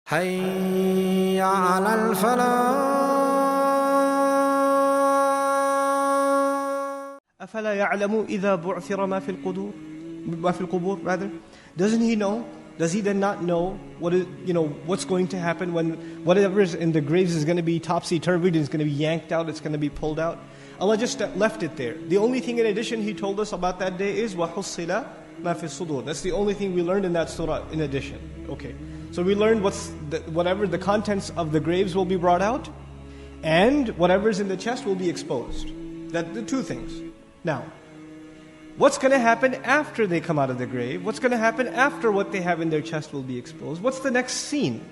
حي على الفلاح. أفلا يعلم إذا بعثر ما في القبور rather. Doesn't he know? Does he then not know what's going to happen when whatever is in the graves is going to be topsy-turvy, it's going to be yanked out, it's going to be pulled out? Allah just left it there. The only thing in addition He told us about that day is وَحُصِّلَ مَا فِي الصُّدُورِ. That's the only thing we learned in that surah in addition. Okay. So we learned whatever the contents of the graves will be brought out, and whatever's in the chest will be exposed. That the two things. Now, what's going to happen after they come out of the grave? What's going to happen after what they have in their chest will be exposed? What's the next scene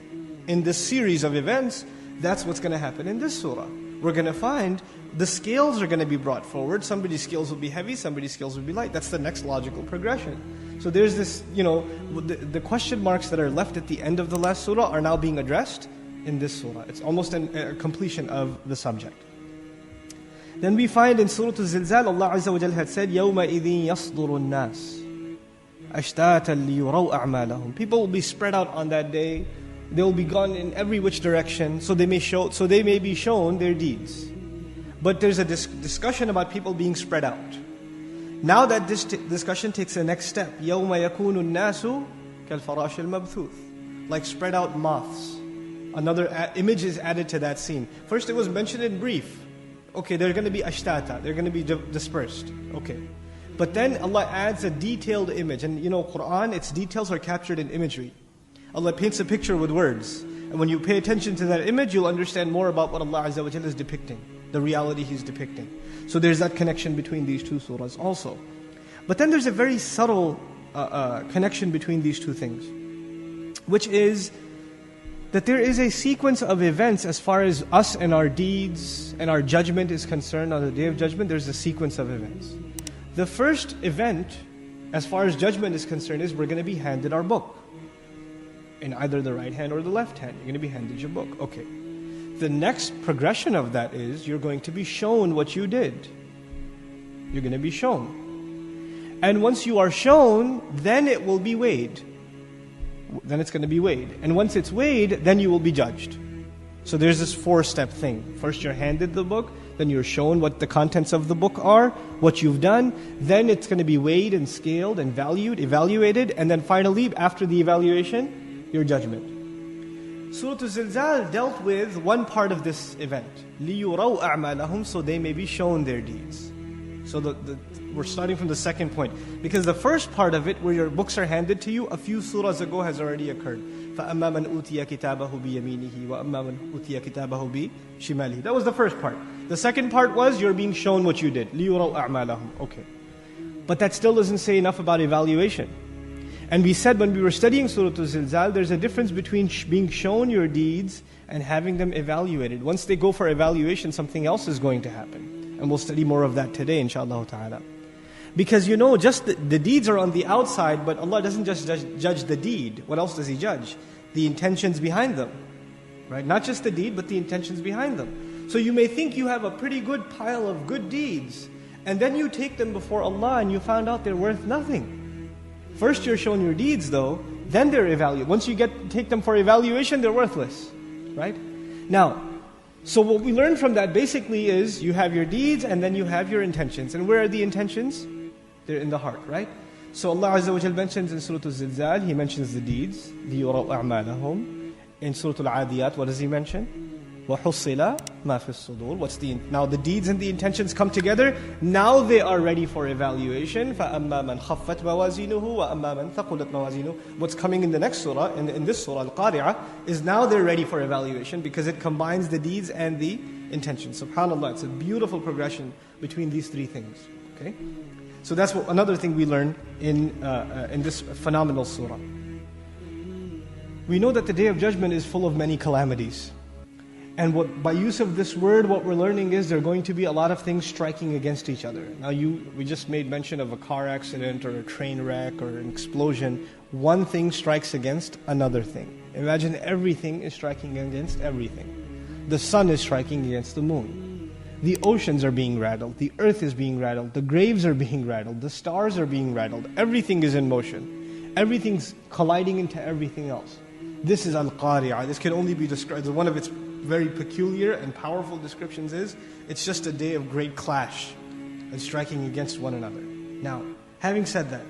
in this series of events? That's what's going to happen in this surah. We're going to find the scales are going to be brought forward. Somebody's scales will be heavy, somebody's scales will be light. That's the next logical progression. So there's this, the question marks that are left at the end of the last surah are now being addressed in this surah. It's almost a completion of the subject. Then we find in Surah Al-Zilzal, Allah Azza wa Jal had said, يَوْمَئِذٍ يَصْدُرُ النَّاسِ أَشْتَاتًا لِيُرَوْا أَعْمَالَهُم. People will be spread out on that day. They will be gone in every which direction, so they may be shown their deeds. But there's a discussion about people being spread out. Now that this discussion takes the next step, يَوْمَ يَكُونُ النَّاسُ كَالْفَرَاشِ الْمَبْثُوثِ. Like spread out moths. Another image is added to that scene. First it was mentioned in brief. Okay, they're going to be ashtata, they're going to be dispersed. Okay. But then Allah adds a detailed image. And Quran, its details are captured in imagery. Allah paints a picture with words. And when you pay attention to that image, you'll understand more about what Allah Azza wa Jalla is depicting. The reality He's depicting. So there's that connection between these two surahs also. But then there's a very subtle connection between these two things, which is that there is a sequence of events as far as us and our deeds and our judgment is concerned on the Day of Judgment. There's a sequence of events. The first event, as far as judgment is concerned, is we're going to be handed our book. In either the right hand or the left hand, you're going to be handed your book. Okay. The next progression of that is you're going to be shown what you did. You're going to be shown. And once you are shown, then it will be weighed. Then it's going to be weighed. And once it's weighed, then you will be judged. So there's this 4-step thing. First you're handed the book, then you're shown what the contents of the book are, what you've done, then it's going to be weighed and scaled and evaluated, and then finally, after the evaluation, your judgment. Surah Al-Zilzal dealt with one part of this event. لِيُرَوْا أَعْمَالَهُمْ. So they may be shown their deeds. So we're starting from the second point. Because the first part of it, where your books are handed to you, a few surahs ago has already occurred. فَأَمَّا مَنْ أُوتِيَ كِتَابَهُ بِيَمِينِهِ وَأَمَّا مَنْ أُوتِيَ كِتَابَهُ بِشِمَالِهِ. That was the first part. The second part was you're being shown what you did. لِيُرَوْا أَعْمَالَهُمْ. Okay. But that still doesn't say enough about evaluation. And we said when we were studying Surah Al-Zilzal, there's a difference between being shown your deeds and having them evaluated. Once they go for evaluation, something else is going to happen. And we'll study more of that today, inshallah ta'ala. Because just the deeds are on the outside, but Allah doesn't just judge the deed. What else does He judge? The intentions behind them. Right? Not just the deed, but the intentions behind them. So you may think you have a pretty good pile of good deeds, and then you take them before Allah and you found out they're worth nothing. First you're shown your deeds though, then they're evaluated. Once you take them for evaluation, they're worthless. Right? Now, so what we learn from that basically is you have your deeds and then you have your intentions. And where are the intentions? They're in the heart, right? So Allah Azza wa Jal mentions in Surah Al-Zilzal, He mentions the deeds. لِيُرَوْا أَعْمَالَهُمْ. In Surah Al-Adiyat, what does He mention? وَحُصِّلَ مَا فِي الصُّدُورِ. Now the deeds and the intentions come together. Now they are ready for evaluation. فَأَمَّا مَنْ خَفَّتْ مَوَازِينُهُ وَأَمَّا مَنْ ثَقُلَتْ مَوَازِينُهُ. What's coming in the next surah, in this surah, Al-Qari'ah, is now they're ready for evaluation because it combines the deeds and the intentions. SubhanAllah, it's a beautiful progression between these three things. Okay? So that's another thing we learn in this phenomenal surah. We know that the Day of Judgment is full of many calamities. And by use of this word, what we're learning is there are going to be a lot of things striking against each other. Now we just made mention of a car accident or a train wreck or an explosion. One thing strikes against another thing. Imagine everything is striking against everything. The sun is striking against the moon. The oceans are being rattled. The earth is being rattled. The graves are being rattled. The stars are being rattled. Everything is in motion. Everything's colliding into everything else. This is Al-Qari'ah. This can only be described, one of its very peculiar and powerful descriptions is, it's just a day of great clash and striking against one another. Now, having said that,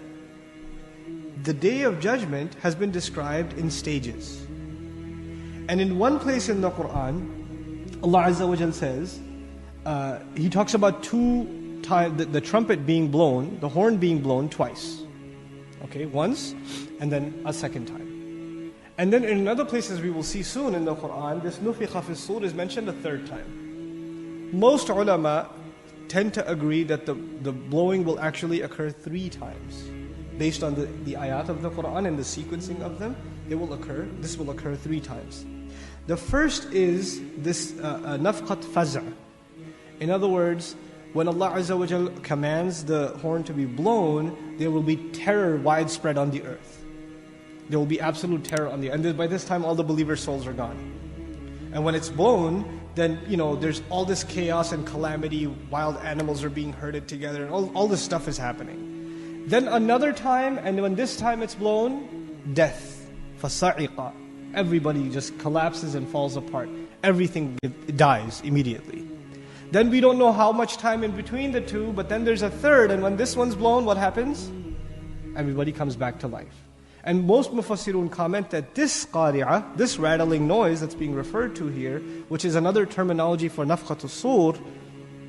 the Day of Judgment has been described in stages. And in one place in the Quran, Allah Azza wa Jal says, He talks about two times, the trumpet being blown, the horn being blown twice. Okay, once, and then a second time. And then in other places we will see soon in the Quran, this nufikha fi sur is mentioned a third time. Most ulama tend to agree that the blowing will actually occur 3 times. Based on the ayat of the Quran and the sequencing of them, this will occur 3 times. The first is this nafqat faz'a. In other words, when Allah Azza wa Jal commands the horn to be blown, there will be terror widespread on the earth. There will be absolute terror on the earth. And by this time, all the believers' souls are gone. And when it's blown, then, there's all this chaos and calamity, wild animals are being herded together, and all this stuff is happening. Then another time, and when this time it's blown, death. فَصَعِقَ. Everybody just collapses and falls apart. Everything dies immediately. Then we don't know how much time in between the two, but then there's a third, and when this one's blown, what happens? Everybody comes back to life. And most mufassirun comment that this qari'ah, this rattling noise that's being referred to here, which is another terminology for nafqatus sur,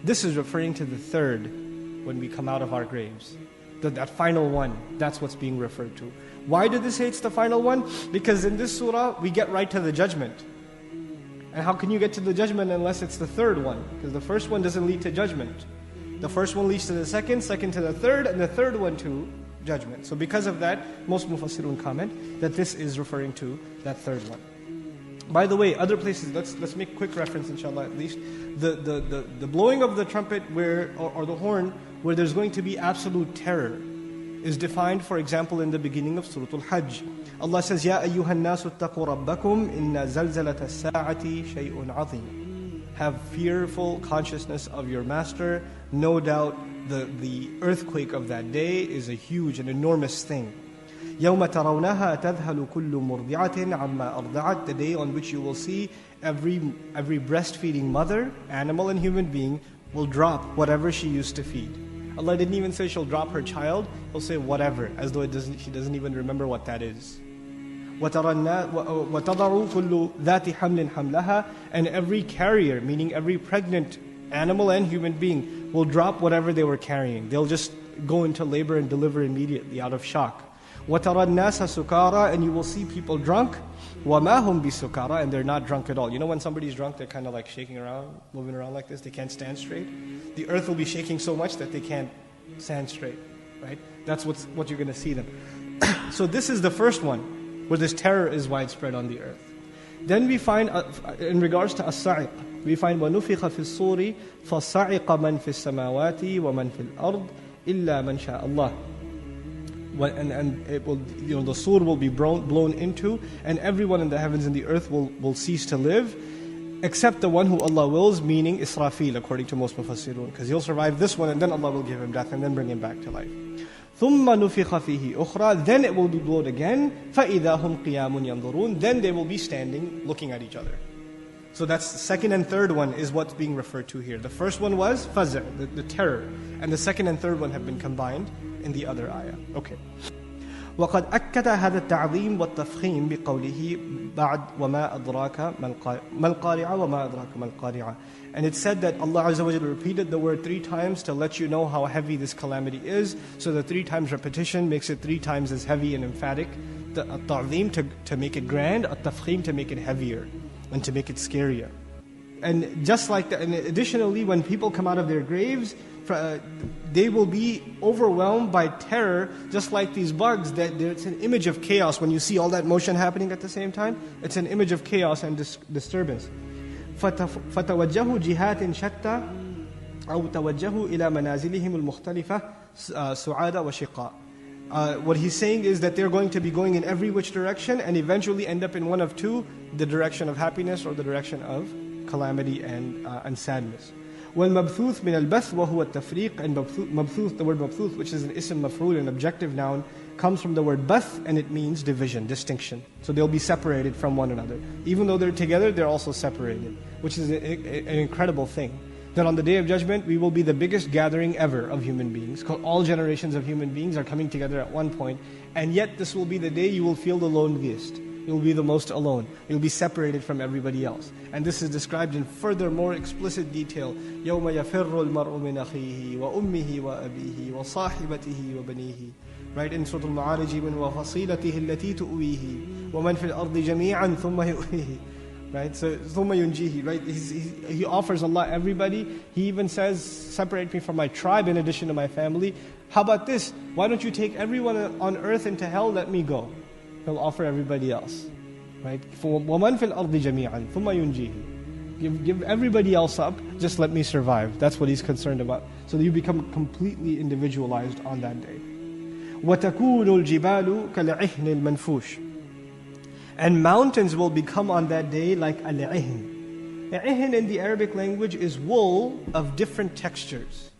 this is referring to the third, when we come out of our graves. That final one, that's what's being referred to. Why did this say it's the final one? Because in this surah, we get right to the judgment. And how can you get to the judgment unless it's the third one? Because the first one doesn't lead to judgment. The first one leads to the second to the third, and the third one to judgment. So because of that, most mufassirun comment that this is referring to that third one. By the way, other places, let's make quick reference, inshallah, at least. The blowing of the trumpet or the horn, where there's going to be absolute terror, is defined, for example, in the beginning of Surah Al-Hajj. Allah says, Ya ayyuhan nasu attaqu rabbakum inna zalzalata as-sa'ati shay'un 'azim. Have fearful consciousness of your master. No doubt the earthquake of that day is a huge and enormous thing. يَوْمَ تَرَوْنَهَا تَذْهَلُ كُلُّ مُرْضِعَةٍ عَمَّا أَرْضَعَتْ. The day on which you will see every breastfeeding mother, animal and human being, will drop whatever she used to feed. Allah didn't even say she'll drop her child, He'll say whatever, as though she doesn't even remember what that is. وَتَضَعُ كُلُّ ذَاتِ حَمْلٍ حَمْلَهَا. And every carrier, meaning every pregnant animal and human being, will drop whatever they were carrying. They'll just go into labor and deliver immediately out of shock. وَتَرَى النَّاسَ سُكَارَى. And you will see people drunk. وَمَا هُمْ بِسُكَارَى. And they're not drunk at all. You know when somebody's drunk, they're kind of like shaking around, moving around like this, they can't stand straight. The earth will be shaking so much that they can't stand straight, right? That's what you're going to see them. So this is the first one, where this terror is widespread on the earth. Then we find, in regards to as-sa'iq, we find وَنُفِخَ فِي الصُّورِ فَصَعِقَ مَنْ فِي السَّمَاوَاتِ وَمَنْ فِي الْأَرْضِ إِلَّا مَنْ شَاءَ اللَّهِ. And it will, the sur will be blown into, and everyone in the heavens and the earth will cease to live, except the one who Allah wills, meaning Israfil, according to most mufassirun, because he'll survive this one, and then Allah will give him death, and then bring him back to life. ثُمَّ نُفِخَ فِيهِ أُخْرَى. Then it will be blown again. فَإِذَا هُمْ قِيَامٌ يَنْظُرُونَ. Then they will be standing, looking at each other. So that's the second and third one is what's being referred to here. The first one was fazr, the terror, and the second and third one have been combined in the other ayah. Okay. وقد أكد هذا التعظيم والتفخيم بقوله بعد وما أدراك ما القارعة وما أدراك ما القارعة. And it said that Allah Azza wa Jalla repeated the word 3 times to let you know how heavy this calamity is. So the 3 times repetition makes it 3 times as heavy and emphatic. The ta'zim to make it grand, at-tafkhim to make it heavier and to make it scarier. And just like that, and additionally, when people come out of their graves, they will be overwhelmed by terror, just like these bugs. That it's an image of chaos. When you see all that motion happening at the same time, it's an image of chaos and disturbance. فَتَوَجَّهُ جِهَاتٍ شَتَّى أَوْ تَوَجَّهُ إِلَى مَنَازِلِهِمُ الْمُخْتَلِفَةِ سُعَادَ وَشِقَاء. What he's saying is that they're going to be going in every which direction and eventually end up in one of two, the direction of happiness or the direction of calamity and sadness. وَالْمَبْثُوث مِنَ الْبَثْ وَهُوَ التَّفْرِيقِ. And mabthuth, the word mabthuth, which is an ism maf'ul, an objective noun, comes from the word bath, and it means division, distinction. So they'll be separated from one another. Even though they're together, they're also separated, which is an incredible thing. That on the Day of Judgment, we will be the biggest gathering ever of human beings. All generations of human beings are coming together at one point, and yet this will be the day you will feel the loneliest. You'll be the most alone. You'll be separated from everybody else. And this is described in further, more explicit detail. يَوْمَ يَفِرُّ الْمَرْءُ مِنْ أَخِيهِ وَأُمِّهِ وَأَبِيهِ وَصَاحِبَتِهِ وَبَنِيهِ. Right in Surah Al-Ma'arij, وَفَصِيلَتِهِ الَّتِي تُؤْوِيهِ وَمَنْ فِي الْأَرْضِ جَمِيعًا ثُمَّ يُؤْوِيهِ. Right, so ثُمَّ يُنْجِيهِ. Right, he offers Allah everybody. He even says, separate me from my tribe in addition to my family. How about this? Why don't you take everyone on earth into hell? Let me go. He'll offer everybody else. Right? وَمَنْ فِي الْأَرْضِ جَمِيعًا ثُمَّ يُنْجِيهِ. Give everybody else up, just let me survive. That's what he's concerned about. So that you become completely individualized on that day. وَتَكُونُ الْجِبَالُ كَالْعِهْنِ الْمَنْفُوشِ. And mountains will become on that day like al-ihn. Al-ihn in the Arabic language is wool of different textures.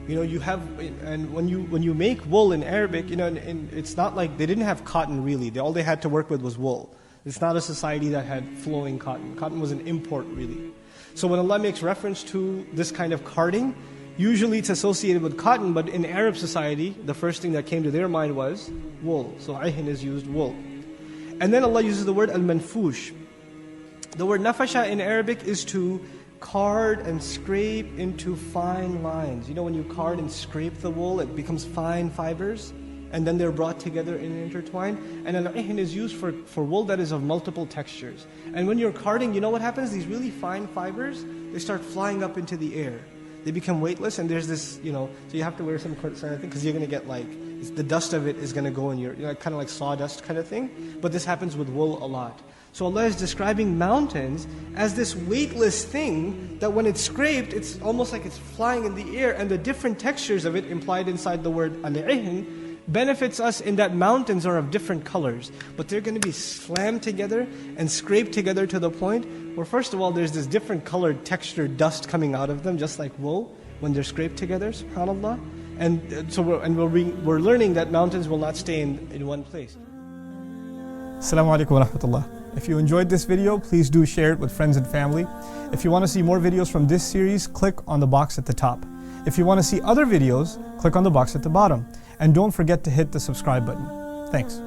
You know, you have, and when you make wool in Arabic, you know, and it's not like they didn't have cotton really. All they had to work with was wool. It's not a society that had flowing cotton. Cotton was an import really. So when Allah makes reference to this kind of carding, usually it's associated with cotton, but in Arab society, the first thing that came to their mind was wool. So ahin is used, wool. And then Allah uses the word al-manfush. The word nafasha in Arabic is to card and scrape into fine lines. You know, when you card and scrape the wool, it becomes fine fibers, and then they're brought together and intertwined. And al-ihn is used for wool that is of multiple textures. And when you're carding, you know what happens? These really fine fibers, they start flying up into the air. They become weightless, and there's this, you know, so you have to wear some sort of thing, because you're going to get like, the dust of it is going to go in your, you know, kind of like sawdust kind of thing. But this happens with wool a lot. So Allah is describing mountains as this weightless thing that when it's scraped, it's almost like it's flying in the air, and the different textures of it implied inside the word al-ihn benefits us in that mountains are of different colors, but they're going to be slammed together and scraped together to the point where first of all there's this different colored textured dust coming out of them, just like wool when they're scraped together, subhanAllah. And so we're learning that mountains will not stay in one place. Assalamu alaikum wa rahmatullah. If you enjoyed this video, please do share it with friends and family. If you want to see more videos from this series, click on the box at the top. If you want to see other videos, click on the box at the bottom. And don't forget to hit the subscribe button. Thanks.